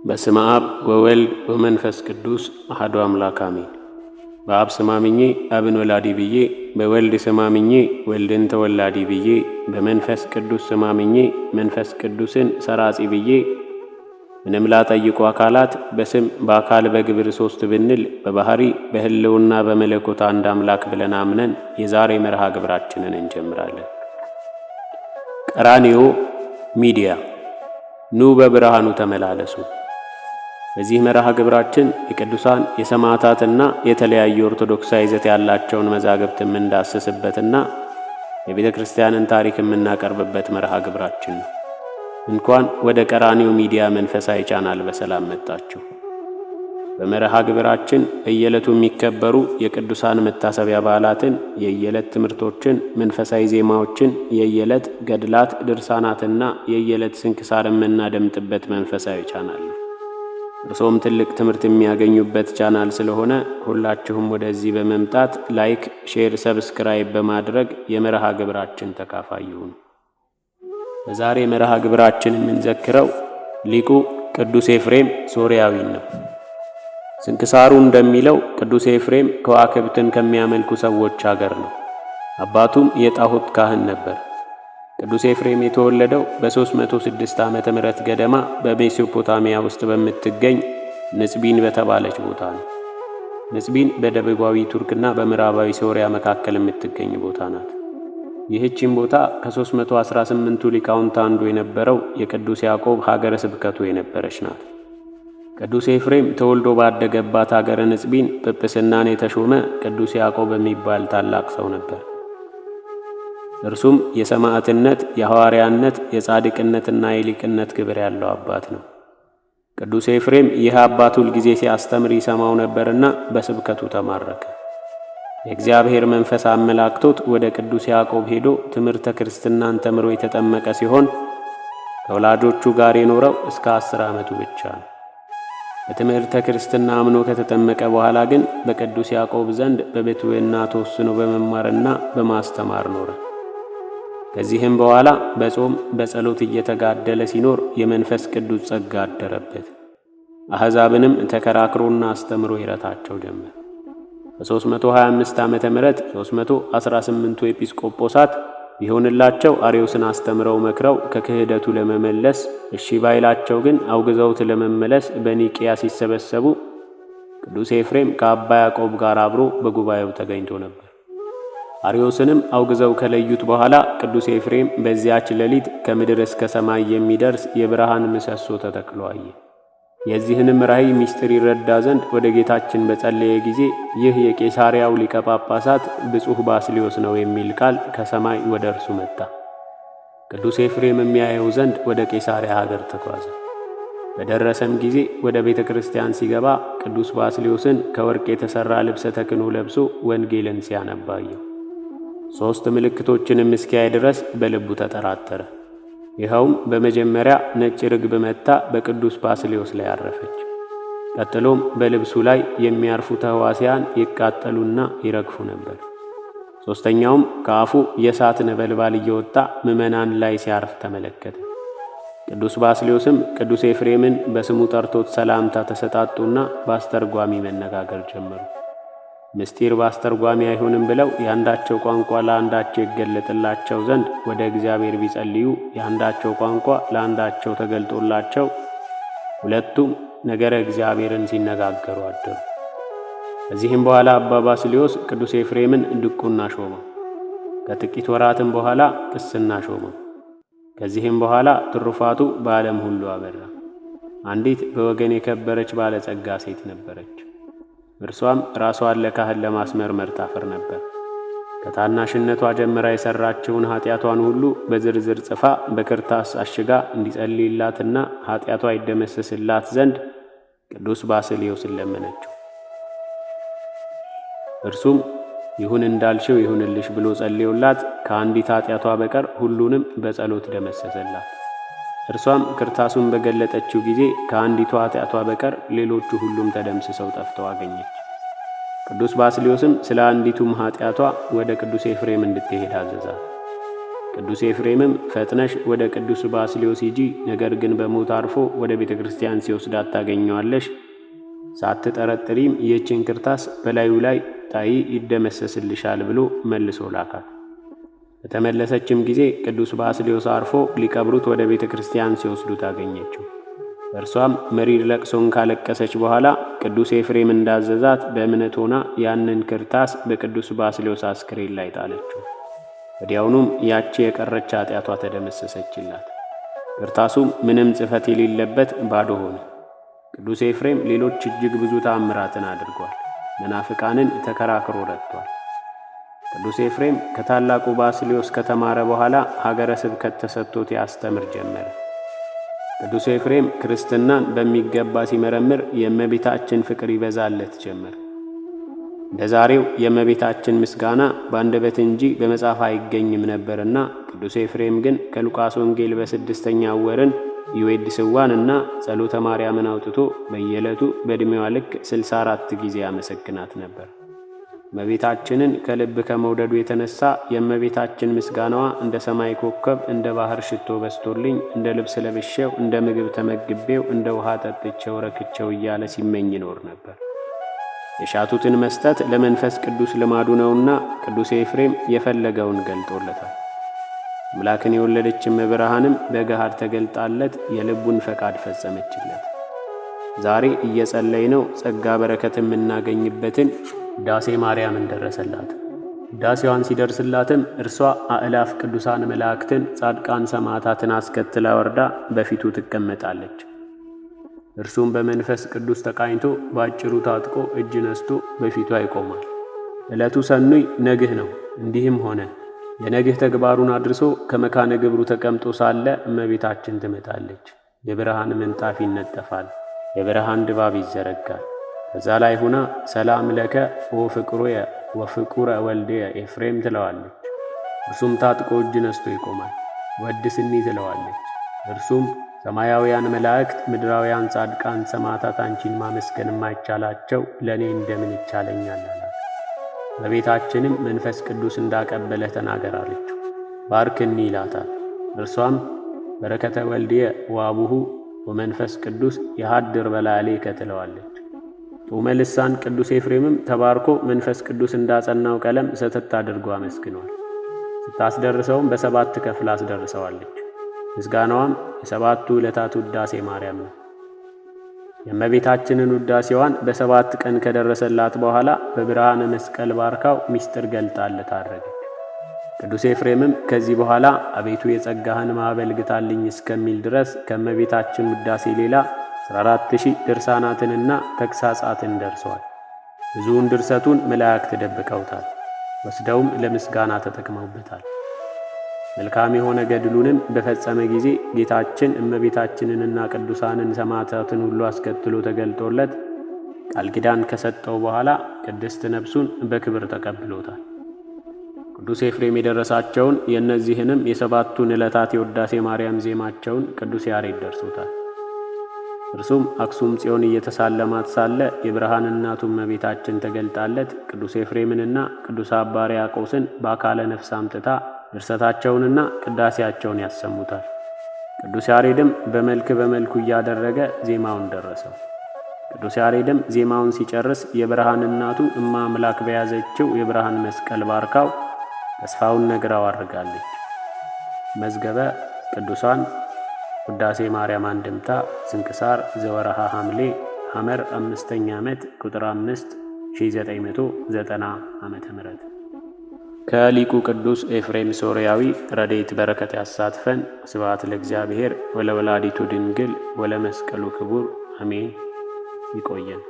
በስመ አብ ወወልድ ወመንፈስ ቅዱስ አሐዱ አምላክ አሜን። በአብ ስም አምኜ አብን ወላዲ ብዬ፣ በወልድ ስም አምኜ ወልድን ተወላዲ ብዬ፣ በመንፈስ ቅዱስ ስም አምኜ መንፈስ ቅዱስን ሰራጺ ብዬ፣ ምንም ላጠይቁ አካላት በስም በአካል በግብር ሶስት ብንል በባህሪ በህልውና በመለኮት አንድ አምላክ ብለን አምነን የዛሬ መርሃ ግብራችንን እንጀምራለን። ቀራንዮ ሚዲያ ኑ በብርሃኑ ተመላለሱ። በዚህ መርሃ ግብራችን የቅዱሳን የሰማዕታትና የተለያዩ ኦርቶዶክሳዊ ይዘት ያላቸውን መዛግብት የምንዳስስበትና የቤተ ክርስቲያንን ታሪክ የምናቀርብበት መርሃ ግብራችን ነው። እንኳን ወደ ቀራንዮ ሚዲያ መንፈሳዊ ቻናል በሰላም መጣችሁ። በመርሃ ግብራችን በየዕለቱ የሚከበሩ የቅዱሳን መታሰቢያ በዓላትን፣ የየዕለት ትምህርቶችን፣ መንፈሳዊ ዜማዎችን፣ የየዕለት ገድላት ድርሳናትና የየዕለት ስንክሳር የምናደምጥበት መንፈሳዊ ቻናል ነው። እርሶም ትልቅ ትምህርት የሚያገኙበት ቻናል ስለሆነ ሁላችሁም ወደዚህ በመምጣት ላይክ፣ ሼር፣ ሰብስክራይብ በማድረግ የመርሃ ግብራችን ተካፋይ ይሁኑ። በዛሬ መርሃ ግብራችን የምንዘክረው ሊቁ ቅዱስ ኤፍሬም ሶርያዊን ነው። ስንክሳሩ እንደሚለው ቅዱስ ኤፍሬም ከዋክብትን ከሚያመልኩ ሰዎች አገር ነው። አባቱም የጣዖት ካህን ነበር። ቅዱስ ኤፍሬም የተወለደው በ306 ዓመተ ምህረት ገደማ በሜሶፖታሚያ ውስጥ በምትገኝ ንጽቢን በተባለች ቦታ ነው። ንጽቢን በደቡባዊ ቱርክና በምዕራባዊ ሶርያ መካከል የምትገኝ ቦታ ናት። ይህቺም ቦታ ከ318ቱ ሊቃውንት አንዱ የነበረው የቅዱስ ያዕቆብ ሀገረ ስብከቱ የነበረች ናት። ቅዱስ ኤፍሬም ተወልዶ ባደገባት ሀገረ ንጽቢን ጵጵስናን የተሾመ ቅዱስ ያዕቆብ የሚባል ታላቅ ሰው ነበር። እርሱም የሰማዕትነት፣ የሐዋርያነት፣ የጻድቅነትና የሊቅነት ክብር ያለው አባት ነው። ቅዱስ ኤፍሬም ይህ አባት ሁል ጊዜ ሲያስተምር ይሰማው ነበርና በስብከቱ ተማረከ። የእግዚአብሔር መንፈስ አመላክቶት ወደ ቅዱስ ያዕቆብ ሄዶ ትምህርተ ክርስትናን ተምሮ የተጠመቀ ሲሆን ከወላጆቹ ጋር የኖረው እስከ 10 ዓመቱ ብቻ ነው። በትምህርተ ክርስትና አምኖ ከተጠመቀ በኋላ ግን በቅዱስ ያዕቆብ ዘንድ በብሕትውና ተወስኖ በመማርና በማስተማር ኖረ። ከዚህም በኋላ በጾም በጸሎት እየተጋደለ ሲኖር የመንፈስ ቅዱስ ጸጋ አደረበት። አሕዛብንም ተከራክሮና አስተምሮ ይረታቸው ጀመር። በ325 ዓመተ ምህረት 318ቱ ኤጲስቆጶሳት ቢሆንላቸው አርዮስን አስተምረው መክረው ከክህደቱ ለመመለስ እሺ ባይላቸው ግን አውግዘውት ለመመለስ በኒቅያ ሲሰበሰቡ ቅዱስ ኤፍሬም ከአባ ያዕቆብ ጋር አብሮ በጉባኤው ተገኝቶ ነበር። አርዮስንም አውግዘው ከለዩት በኋላ ቅዱስ ኤፍሬም በዚያች ሌሊት ከምድር እስከ ሰማይ የሚደርስ የብርሃን ምሰሶ ተተክሎ አየ። የዚህንም ራእይ ምስጢር ይረዳ ዘንድ ወደ ጌታችን በጸለየ ጊዜ ይህ የቄሳርያው ሊቀ ጳጳሳት ብፁዕ ባስልዮስ ነው የሚል ቃል ከሰማይ ወደ እርሱ መጣ። ቅዱስ ኤፍሬም የሚያየው ዘንድ ወደ ቄሳርያ ሀገር ተጓዘ። በደረሰም ጊዜ ወደ ቤተ ክርስቲያን ሲገባ ቅዱስ ባስልዮስን ከወርቅ የተሠራ ልብሰ ተክህኖ ለብሶ ወንጌልን ሲያነባየው 3 ምልክቶችንም እስኪያይ ድረስ በልቡ ተጠራጠረ። ይኸውም በመጀመሪያ ነጭ ርግብ መጥታ በቅዱስ ባስልዮስ ላይ አረፈች። ቀጥሎም በልብሱ ላይ የሚያርፉት ሕዋሲያን ይቃጠሉና ይረግፉ ነበር። ሦስተኛውም ከአፉ የእሳት ነበልባል እየወጣ ምዕመናን ላይ ሲያርፍ ተመለከተ። ቅዱስ ባስልዮስም ቅዱስ ኤፍሬምን በስሙ ጠርቶት ሰላምታ ተሰጣጡና በአስተርጓሚ መነጋገር ጀመሩ። ምስጢር በአስተርጓሚ አይሆንም ብለው የአንዳቸው ቋንቋ ለአንዳቸው ይገለጥላቸው ዘንድ ወደ እግዚአብሔር ቢጸልዩ የአንዳቸው ቋንቋ ለአንዳቸው ተገልጦላቸው ሁለቱም ነገረ እግዚአብሔርን ሲነጋገሩ አደሩ። ከዚህም በኋላ አባ ባስልዮስ ቅዱስ ኤፍሬምን ድቁና ሾመው። ከጥቂት ወራትም በኋላ ቅስና ሾመው። ከዚህም በኋላ ትሩፋቱ በዓለም ሁሉ አበራ። አንዲት በወገን የከበረች ባለጸጋ ሴት ነበረች። እርሷም ራሷን ለካህን ለማስመርመር ታፍር ነበር። ከታናሽነቷ ጀምራ የሠራችውን ኃጢአቷን ሁሉ በዝርዝር ጽፋ በክርታስ አሽጋ እንዲጸልይላትና ኃጢአቷ ይደመሰስላት ዘንድ ቅዱስ ባስልዮስን ለመነችው። እርሱም ይሁን እንዳልሽው ይሁንልሽ ብሎ ጸልዮላት ከአንዲት ኃጢአቷ በቀር ሁሉንም በጸሎት ደመሰሰላት። እርሷም ክርታሱን በገለጠችው ጊዜ ከአንዲቷ ኃጢአቷ በቀር ሌሎቹ ሁሉም ተደምስሰው ጠፍተው አገኘች። ቅዱስ ባስልዮስም ስለ አንዲቱም ኃጢአቷ ወደ ቅዱስ ኤፍሬም እንድትሄድ አዘዛት። ቅዱስ ኤፍሬምም ፈጥነሽ ወደ ቅዱስ ባስልዮስ ሂጂ፣ ነገር ግን በሞት አርፎ ወደ ቤተ ክርስቲያን ሲወስዳት ታገኘዋለሽ። ሳትጠረጥሪም ይህችን ክርታስ በላዩ ላይ ጣይ፣ ይደመሰስልሻል ብሎ መልሶ ላካት። በተመለሰችም ጊዜ ቅዱስ ባስልዮስ አርፎ ሊቀብሩት ወደ ቤተ ክርስቲያን ሲወስዱት አገኘችው። እርሷም መሪር ለቅሶን ካለቀሰች በኋላ ቅዱስ ኤፍሬም እንዳዘዛት በእምነት ሆና ያንን ክርታስ በቅዱስ ባስልዮስ አስክሬን ላይ ጣለችው። ወዲያውኑም ያቺ የቀረች ኃጢአቷ ተደመሰሰችላት። ክርታሱም ምንም ጽሕፈት የሌለበት ባዶ ሆነ። ቅዱስ ኤፍሬም ሌሎች እጅግ ብዙ ተአምራትን አድርጓል። መናፍቃንን ተከራክሮ ረድቷል። ቅዱስ ኤፍሬም ከታላቁ ባስልዮስ ከተማረ በኋላ ሀገረ ስብከት ተሰጥቶት ያስተምር ጀመረ። ቅዱስ ኤፍሬም ክርስትናን በሚገባ ሲመረምር የእመቤታችን ፍቅር ይበዛለት ጀመር። እንደ ዛሬው የእመቤታችን ምስጋና በአንደበት እንጂ በመጽሐፍ አይገኝም ነበርና ቅዱስ ኤፍሬም ግን ከሉቃስ ወንጌል በ6ኛው ወርን ይዌድስዋንና ጸሎተ ማርያምን አውጥቶ በየዕለቱ በዕድሜዋ ልክ 64 ጊዜ ያመሰግናት ነበር። እመቤታችንን ከልብ ከመውደዱ የተነሳ የእመቤታችን ምስጋናዋ እንደ ሰማይ ኮከብ እንደ ባህር ሽቶ በስቶልኝ እንደ ልብስ ለብሼው እንደ ምግብ ተመግቤው እንደ ውሃ ጠጥቼው ረክቼው እያለ ሲመኝ ይኖር ነበር። የሻቱትን መስጠት ለመንፈስ ቅዱስ ልማዱ ነውና ቅዱስ ኤፍሬም የፈለገውን ገልጦለታል። አምላክን የወለደች እመብርሃንም በገሃድ ተገልጣለት የልቡን ፈቃድ ፈጸመችለት። ዛሬ እየጸለይነው ጸጋ በረከት የምናገኝበትን ዳሴ ማርያምን ደረሰላት። ዳሴዋን ሲደርስላትም እርሷ አእላፍ ቅዱሳን መላእክትን፣ ጻድቃን ሰማዕታትን አስከትላ ወርዳ በፊቱ ትቀመጣለች። እርሱም በመንፈስ ቅዱስ ተቃኝቶ ባጭሩ ታጥቆ እጅ ነስቶ በፊቷ ይቆማል። ዕለቱ ሰኑይ ነግህ ነው። እንዲህም ሆነ። የነግህ ተግባሩን አድርሶ ከመካነ ግብሩ ተቀምጦ ሳለ እመቤታችን ትመጣለች። የብርሃን ምንጣፍ ይነጠፋል። የብርሃን ድባብ ይዘረጋል። ከዛ ላይ ሁና ሰላም ለከ ወፍቅሩየ ወፍቁረ ወልድየ ኤፍሬም ትለዋለች። እርሱም ታጥቆ እጅ ነስቶ ይቆማል። ወድስኒ ትለዋለች። እርሱም ሰማያውያን መላእክት፣ ምድራውያን ጻድቃን ሰማዕታት አንቺን ማመስገን የማይቻላቸው ለእኔ እንደምን ይቻለኛል አላት። በቤታችንም መንፈስ ቅዱስ እንዳቀበለ ተናገር አለችው። ባርክኒ ይላታል። እርሷም በረከተ ወልድየ ወአቡሁ ወመንፈስ ቅዱስ የሃድር በላዕሌከ ትለዋለች። ጡመ ልሳን ቅዱስ ኤፍሬምም ተባርኮ መንፈስ ቅዱስ እንዳጸናው ቀለም ሰተት አድርጎ አመስግኗል። ስታስደርሰውም በ7 ከፍላ አስደርሰዋለች። ምስጋናዋም የ7ቱ ዕለታት ውዳሴ ማርያም ነው። የእመቤታችንን ውዳሴዋን በ7 ቀን ከደረሰላት በኋላ በብርሃነ መስቀል ባርካው ምስጢር ገልጣለት አድረገች። ቅዱስ ኤፍሬምም ከዚህ በኋላ አቤቱ የጸጋህን ማዕበል ግታልኝ እስከሚል ድረስ ከእመቤታችን ውዳሴ ሌላ 14,000 ድርሳናትንና ተግሳጻትን ደርሰዋል። ብዙውን ድርሰቱን መላእክት ደብቀውታል፣ ወስደውም ለምስጋና ተጠቅመውበታል። መልካም የሆነ ገድሉንም በፈጸመ ጊዜ ጌታችን እመቤታችንንና ቅዱሳንን ሰማዕታትን ሁሉ አስከትሎ ተገልጦለት ቃል ኪዳን ከሰጠው በኋላ ቅድስት ነፍሱን በክብር ተቀብሎታል። ቅዱስ ኤፍሬም የደረሳቸውን የእነዚህንም የ7ቱን ዕለታት የውዳሴ ማርያም ዜማቸውን ቅዱስ ያሬድ ደርሶታል። እርሱም አክሱም ጽዮን እየተሳለማት ሳለ የብርሃን እናቱ እመቤታችን ተገልጣለት ቅዱስ ኤፍሬምንና ቅዱስ አባ ሕርያቆስን በአካለ ነፍስ አምጥታ ድርሰታቸውንና ቅዳሴያቸውን ያሰሙታል። ቅዱስ ያሬድም በመልክ በመልኩ እያደረገ ዜማውን ደረሰው። ቅዱስ ያሬድም ዜማውን ሲጨርስ የብርሃን እናቱ እማ አምላክ በያዘችው የብርሃን መስቀል ባርካው ተስፋውን ነግራው አድርጋለች። መዝገበ ቅዱሳን ውዳሴ ማርያም አንድምታ ስንክሳር ዘወርሃ ሐምሌ ሐመር 5ኛ ዓመት ቁጥር 5 1990 ዓመተ ምህረት ከሊቁ ቅዱስ ኤፍሬም ሶርያዊ ረድኤት በረከት ያሳትፈን። ስብሐት ለእግዚአብሔር ወለወላዲቱ ድንግል ወለመስቀሉ ክቡር አሜን። ይቆየን።